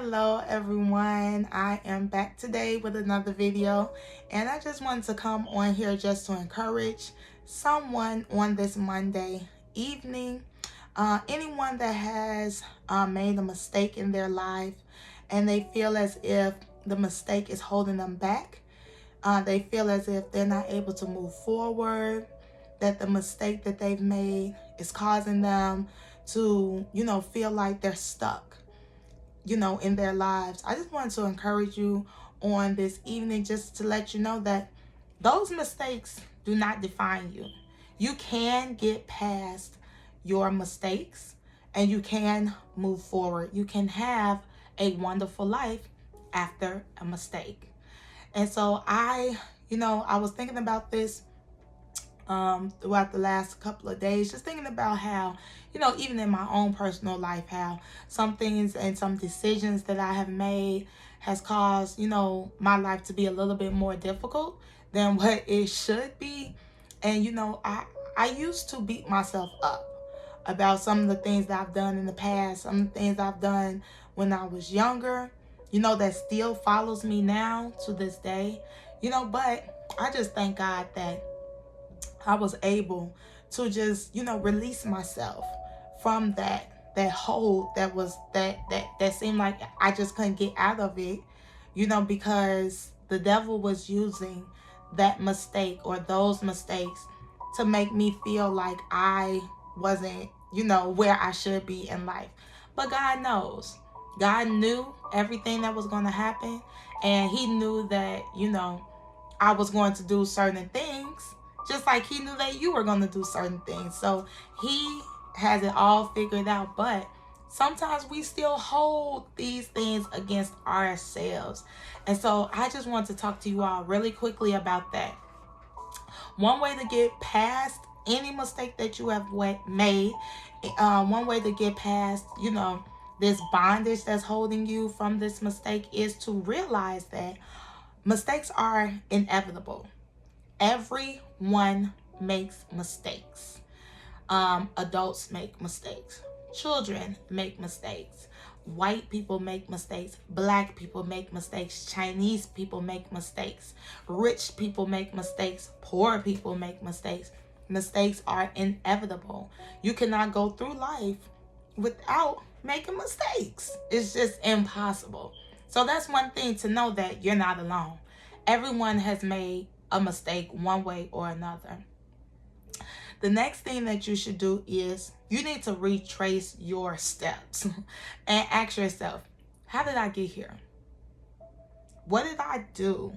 Hello everyone, I am back today with another video, and I just wanted to come on here just to encourage someone on this Monday evening. Anyone that has made a mistake in their life and they feel as if the mistake is holding them back. They feel as if they're not able to move forward, that the mistake that they've made is causing them to, feel like they're stuck, in their lives. I just wanted to encourage you on this evening just to let you know that those mistakes do not define you. You can get past your mistakes and you can move forward. You can have a wonderful life after a mistake. And so I was thinking about this throughout the last couple of days, just thinking about how, even in my own personal life, how some things and some decisions that I have made has caused, my life to be a little bit more difficult than what it should be. And, I used to beat myself up about some of the things that I've done in the past, some of the things I've done when I was younger, that still follows me now to this day, but I just thank God that I was able to just, release myself from that hole that seemed like I just couldn't get out of it, because the devil was using that mistake or those mistakes to make me feel like I wasn't, where I should be in life. But God knows. God knew everything that was going to happen, and he knew that, I was going to do certain things, just like he knew that you were going to do certain things. So he has it all figured out. But sometimes we still hold these things against ourselves. And so I just want to talk to you all really quickly about that. One way to get past any mistake that you have made, one way to get past, this bondage that's holding you from this mistake is to realize that mistakes are inevitable. Everyone makes mistakes. Adults make mistakes. Children make mistakes. White people make mistakes. Black people make mistakes. Chinese people make mistakes. Rich people make mistakes. Poor people make mistakes. Mistakes are inevitable. You cannot go through life without making mistakes. It's just impossible. So that's one thing to know, that you're not alone. Everyone has made a mistake one way or another. The next thing that you should do is you need to retrace your steps and ask yourself, how did I get here? What did I do?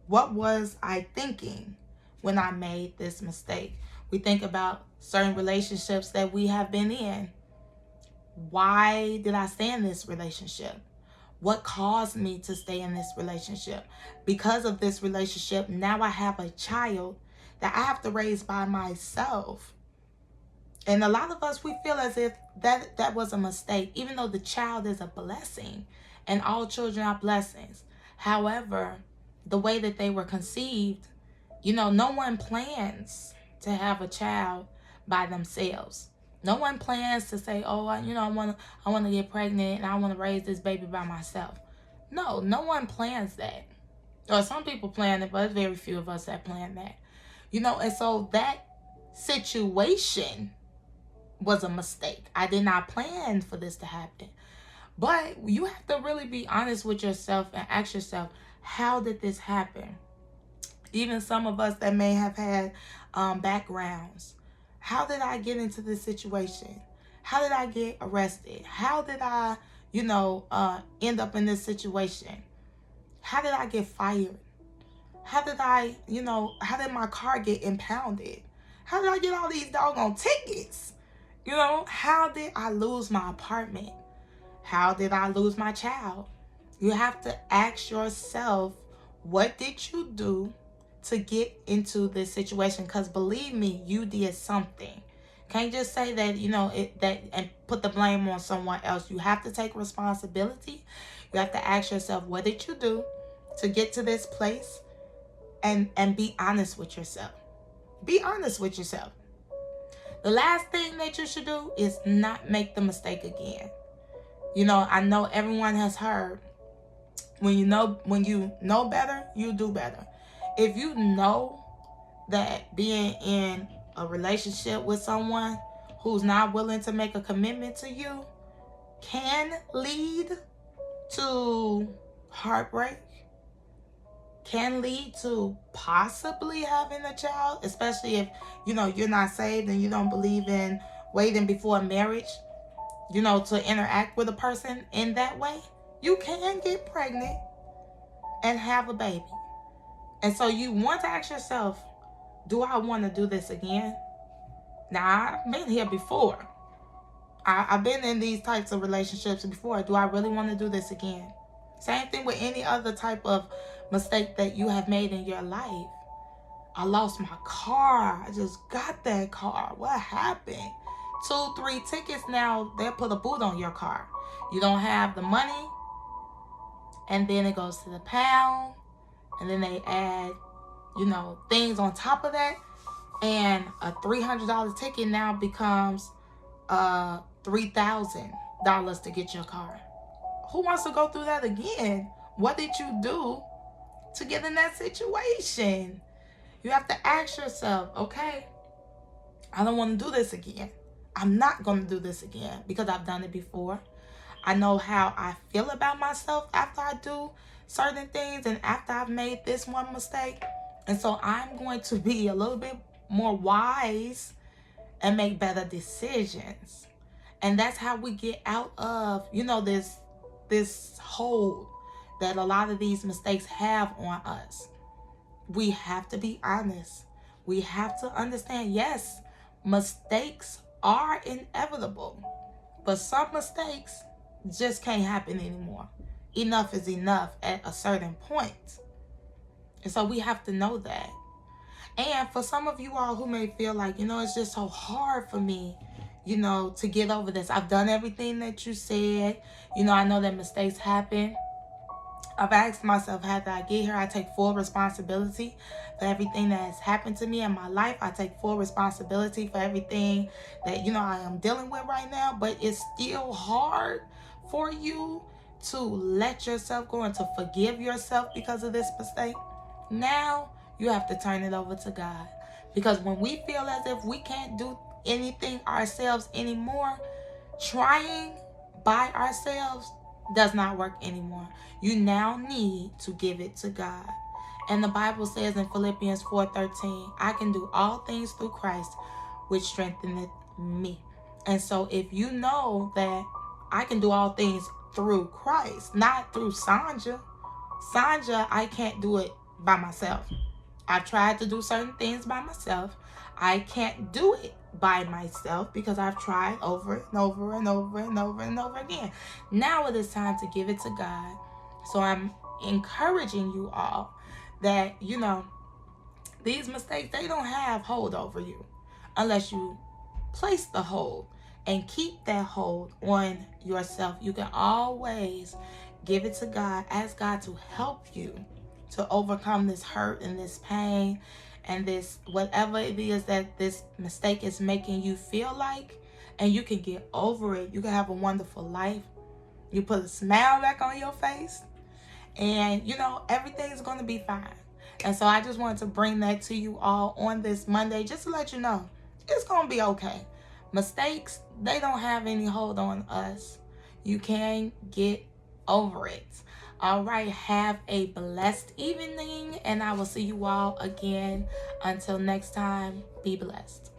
What was I thinking when I made this mistake? We think about certain relationships that we have been in. Why did I stay in this relationship? What caused me to stay in this relationship? Because of this relationship, now I have a child that I have to raise by myself. And a lot of us, we feel as if that was a mistake, even though the child is a blessing and all children are blessings. However, the way that they were conceived, no one plans to have a child by themselves. No one plans to say, oh, I want to get pregnant and I want to raise this baby by myself. No one plans that. Or some people plan it, but it's very few of us that plan that. And so that situation was a mistake. I did not plan for this to happen. But you have to really be honest with yourself and ask yourself, how did this happen? Even some of us that may have had backgrounds. How did I get into this situation? How did I get arrested? How did I, end up in this situation? How did I get fired? How did how did my car get impounded? How did I get all these doggone tickets? How did I lose my apartment? How did I lose my child? You have to ask yourself, what did you do to get into this situation? Because believe me, you did something. Can't just say that, and put the blame on someone else. You have to take responsibility. You have to ask yourself, what did you do to get to this place? And be honest with yourself. Be honest with yourself. The last thing that you should do is not make the mistake again. You know, I know everyone has heard, when you know better, you do better. If you know that being in a relationship with someone who's not willing to make a commitment to you can lead to heartbreak, can lead to possibly having a child, especially if, you're not saved and you don't believe in waiting before marriage, to interact with a person in that way, you can get pregnant and have a baby. And so you want to ask yourself, do I want to do this again? Now, I've been here before. I've been in these types of relationships before. Do I really want to do this again? Same thing with any other type of mistake that you have made in your life. I lost my car. I just got that car. What happened? 2, 3 tickets now, they'll put a boot on your car. You don't have the money, and then it goes to the pound, and then they add, things on top of that, and a $300 ticket now becomes $3,000 to get your car. Who wants to go through that again? What did you do to get in that situation? You have to ask yourself, okay, I don't want to do this again. I'm not going to do this again because I've done it before. I know how I feel about myself after I do certain things and after I've made this one mistake. And so I'm going to be a little bit more wise and make better decisions. And that's how we get out of, this hold that a lot of these mistakes have on us. We have to be honest. We have to understand, yes, mistakes are inevitable, but some mistakes just can't happen anymore. Enough is enough at a certain point. And so we have to know that. And for some of you all who may feel like, it's just so hard for me, to get over this. I've done everything that you said. I know that mistakes happen. I've asked myself, how did I get here? I take full responsibility for everything that has happened to me in my life. I take full responsibility for everything that, I am dealing with right now. But it's still hard for you to let yourself go and to forgive yourself because of this mistake. Now you have to turn it over to God. Because when we feel as if we can't do anything ourselves anymore, trying by ourselves does not work anymore. You now need to give it to God. And the Bible says in Philippians 4:13, I can do all things through Christ, which strengtheneth me. And so if you know that I can do all things through Christ, not through Sonja. Sonja, I can't do it by myself. I've tried to do certain things by myself. I can't do it by myself because I've tried over and over and over and over and over again. Now it is time to give it to God. So I'm encouraging you all that, these mistakes, they don't have hold over you unless you place the hold and keep that hold on yourself. You can always give it to God. Ask God to help you to overcome this hurt and this pain and this whatever it is that this mistake is making you feel like, and you can get over it. You can have a wonderful life. You put a smile back on your face, and everything's going to be fine. And so I just wanted to bring that to you all on this Monday, just to let you know it's going to be okay. Mistakes, they don't have any hold on us. You can get over it. All right, have a blessed evening, and I will see you all again. Until next time, be blessed.